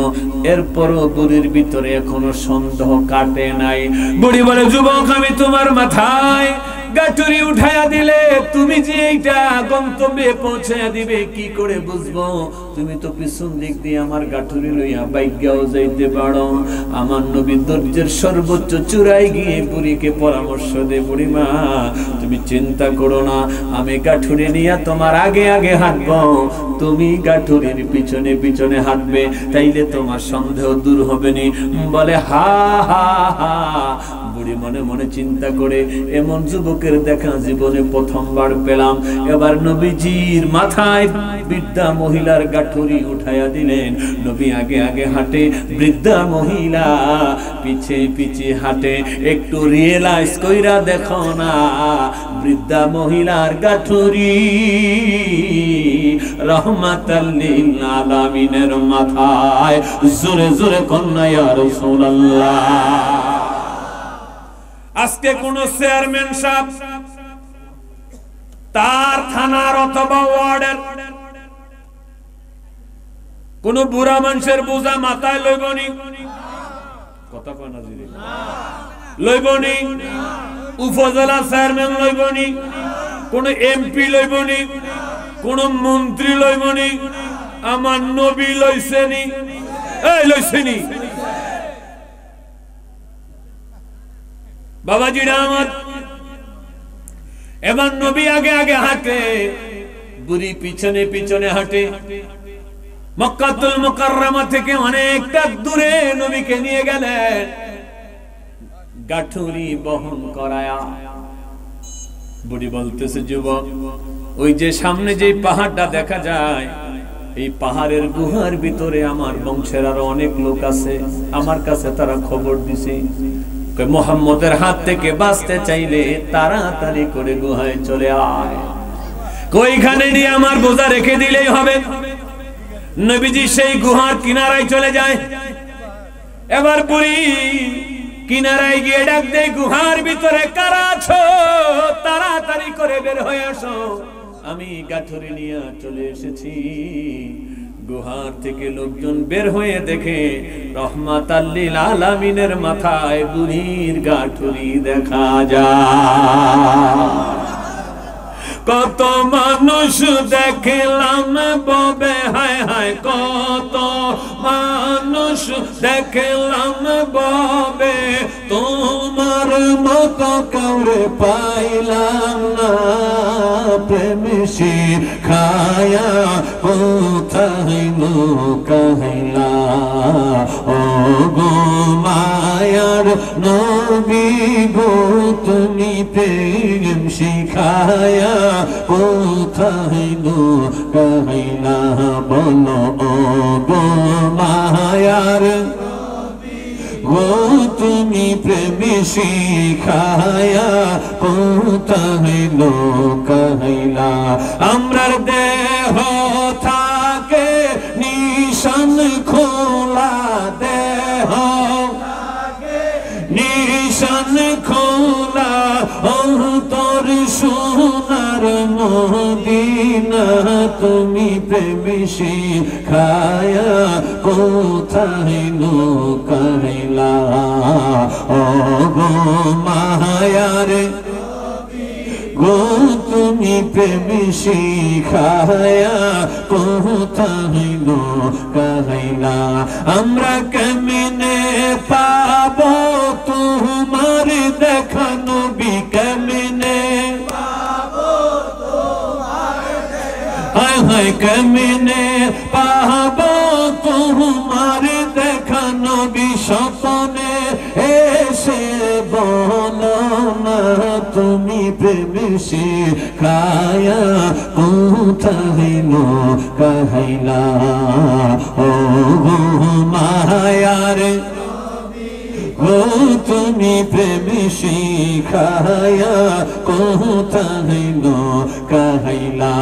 এরপরও বুড়ির ভিতরে এখনো সন্দেহ কাটে নাই। বুড়ি বলে যুবক আমি তোমার মাথায় গাঠুরি উঠায়া দিলে তুমি যে এইটা গন্তব্যে পৌঁছায়া দিবে কি করে বুঝবো? তুমি তো পিছন দিক দিয়ে আমার গাঠুরি লইয়া বাইগাও যাইতে পারো। আমার নবী ধৈর্যের সর্বোচ্চ চূড়ায় গিয়ে বুড়িকে পরামর্শ দে, বুড়ি মা তুমি চিন্তা করো না, আমি গাঠুরি নিয়ে তোমার আগে আগে হাঁটবো, তুমি গাঠুরির পিছনে পিছনে হাঁটবে, তাইলে তোমার সন্দেহ দূর হবে নি। বলে হা হা হা। বুড়ি মনে মনে চিন্তা করে এমন যুবকের দেখা জীবনে প্রথমবার পেলাম। এবার নবীজির মাথায় বৃদ্ধা মহিলার গাঠুরি উঠাইয়া দিলেন। নবী আগে আগে হাঁটে, বৃদ্ধা মহিলা পিছে পিছে হাঁটে। একটু রিয়েলাইজ কইরা দেখো না বৃদ্ধা মহিলার গাঠুরি রহমাতাল লিল আলামিনের মাথায়। জোরে জোরে কন্যা ইয়া রাসূলুল্লাহ। আজকে কোন চেয়ারম্যান সাহেব তার থানার অথবা ওয়ার্ডের কোন বুড়া মানুষের বোঝা মাথায় লইবনি, কথা কয় না জিরে, লইবনি। উপজেলা চেয়ারম্যান লইবনি, কোন এমপি লইবনি, কোন মন্ত্রী লইবনি। আমার নবী লইছেনি, এই লইছেনি। বাবাজিরা আমার, এবার নবী আগে আগে হাঁটে, বুড়ি পিছনে পিছনে হাঁটে। মক্কাতুল মুকাররমা থেকে অনেকটা দূরে নবীকে নিয়ে গেলেন। গাঠুরি বহন করায়া। বুড়ি বলতেছে, যুবক, ওই যে সামনে যে পাহাড়টা দেখা যায়, এই পাহাড়ের গুহার ভিতরে আমার বংশের আরো অনেক লোক আছে, আমার কাছে তারা খবর দিছে, মুহাম্মদের হাত থেকে বাঁচতে চাইলে তাড়াতাড়ি করে গুহায় চলে আয়, ওইখানে নিয়ে আমার বোঝা রেখে দিলেই হবে। নবীজি সেই গুহার কিনারায় চলে যায়। এবার বুড়ি কিনারায় গিয়ে ডাক দেয়, গুহার ভিতরে কারা আছো? তাড়াতাড়ি করে বের হয়ে আসো, আমি গাঠুরি নিয়ে চলে এসেছি। গুহার থেকে লোকজন বের হয়ে দেখে রহমাতাল লিল আলামিনের মাথায় বুড়ির গাঠুরি দেখা যায়। কত মানুষ দেখলাম ববে, হায় হায়, কত মানুষ দেখলাম ববে, তোমার মতো কাউরে পাইলাম না। প্রেম শিখায়া কোথায় লুকাইলা, ও গো মায়ার নবী গো, তুমি প্রেম শিখায়া কোথায় লুকাইলা, বলো ও গো মায়ার গো, তুমি প্রেম শিখায়া কোথায় লুকাইলা। আমরার দেহ থাকে নিশান খোলা, দেহ নিশান খোলা, অন্তর সোনার মদিনা, তুমি প্রেম শিখায়া কোথায় লুকাইলা, ও গো মায়ার গো, তুমি প্রেম শিখায়া কোথায় লুকাইলা। আমরা কেমনে পাবো তোমার দেখা নবী, কেমনে পাবো তোমার দেখা, হায় হায়, কেমনে পাবো তোমার দেখা নবী, স্বপ্নে এসে বলো না, তুমি প্রেম শিখায়া কোথায় লুকাইলা, ও গো মায়ার গো, তুমি প্রেম শিখায়া কোথায় লুকাইলা।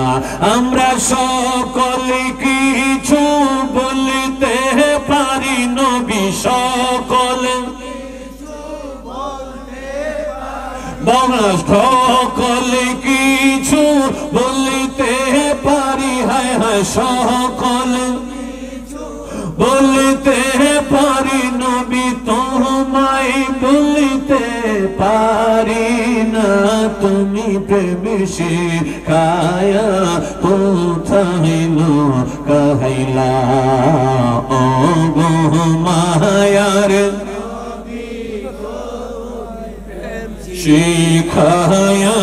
আমরা সকলে কিছু বলতে পারি নবী, সকলে সকলে কিছু বলতে পারি, হায় হায়, সকলে বলতে পারি নবী, তোমায় বলতে পারি না, তুমি প্রেম শিখায়া কোথায় লুকাইলা, ও গো মায়ার শিখায়া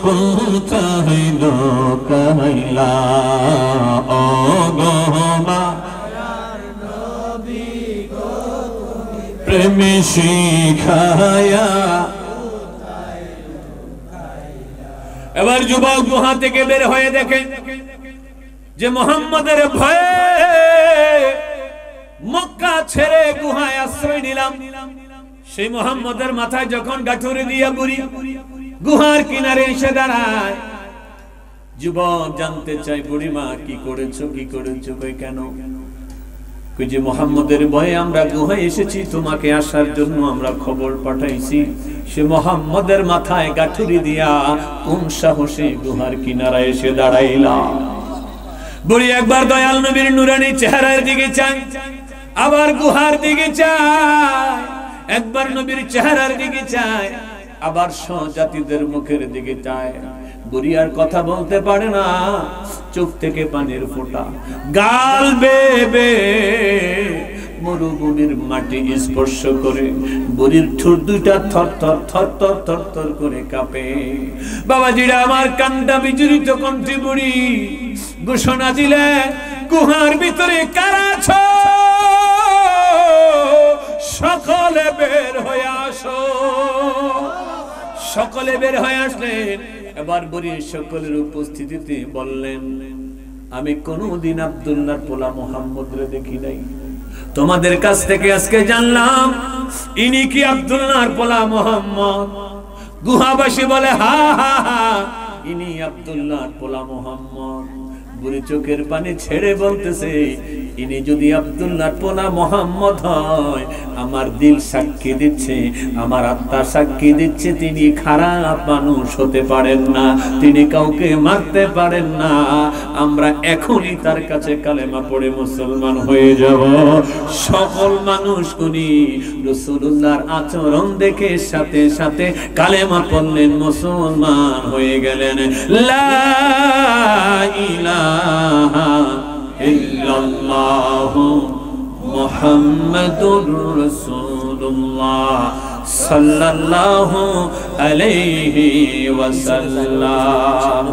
কোথায় লুকাইলা, ও গো মায়ার নবী গো, প্রেম শিখায়া। এবার যুবক গুহা থেকে বের হয়ে দেখে যে মুহাম্মদের ভয়ে মক্কা ছেড়ে গুহায় আশ্রয় নিলাম। সেই মুহাম্মদের মাথায় যখন গাঠুরি দিয়া বুড়ি গুহার কিনারে এসে দাঁড়ায়, যুবক জানতে চাই, বুড়িমা কি করেছো, কি করেছো? কই কেন? কই যে মুহাম্মদের ভয়ে আমরা গুহায় এসেছি, তোমাকে আসার জন্য আমরা খবর পাঠাইছি। সে মুহাম্মদের মাথায় গাঠুরি দিয়া কোন সাহসে গুহার কিনারায় এসে দাঁড়াইলা? বুড়ি একবার দয়াল নবীর নুরানি চেহারার দিকে চায়, আবার গুহার দিকে চায়, একবার নবীর চেহারার দিকে চায়, আবার সহজাতিদের মুখের দিকে চায়। বুড়ি আর কথা বলতে পারে না, চোখ থেকে পানির ফোঁটা, গাল বেবে মরুভূমির মাটি স্পর্শ করে বুড়ির ঠোঁট দুইটা থর থর থর থর থর থর করে কাঁপে। বাবাজিরা আমার কান্না বিজড়িত কণ্ঠে বুড়ি ঘোষণা দিলে, গুহার ভিতরে কারা আছো? সকলে বের হয়ে আসো। সকলে বের হয়ে আসলেন। এবার বলি সকলের উপস্থিতিতে বললেন, আমি কোনদিন আব্দুল্লাহর পোলা মুহাম্মদরে দেখি নাই, তোমাদের কাছ থেকে আজকে জানলাম ইনি কি আব্দুল্লাহর পোলা মুহাম্মদ। গুহাবাসী বলে হা হা হা, ইনি আব্দুল্লাহর পোলা মুহাম্মদ। বুড়ি চোখের পানি ছেড়ে বলতেছে, ইনি যদি আব্দুল্লাহর পোলা মুহাম্মদ হয়, আমার দিল সাক্ষী দিচ্ছে, আমার আত্মা সাক্ষী দিচ্ছে, তিনি খারাপ মানুষ হতে পারেন না, তিনি কাউকে মারতে পারেন না। আমরা এখনই তার কাছে কালেমা পড়ে মুসলমান হয়ে যাব। সকল মানুষ উনি রাসূলুল্লাহর আচরণ দেখে সাথে সাথে কালেমা পড়লেন, মুসলমান হয়ে গেলেন। লা ইলাহা ইল্লাল্লাহু মুহাম্মাদুর রাসূলুল্লাহ সাল্লাল্লাহু আলাইহি ওয়াসাল্লাম।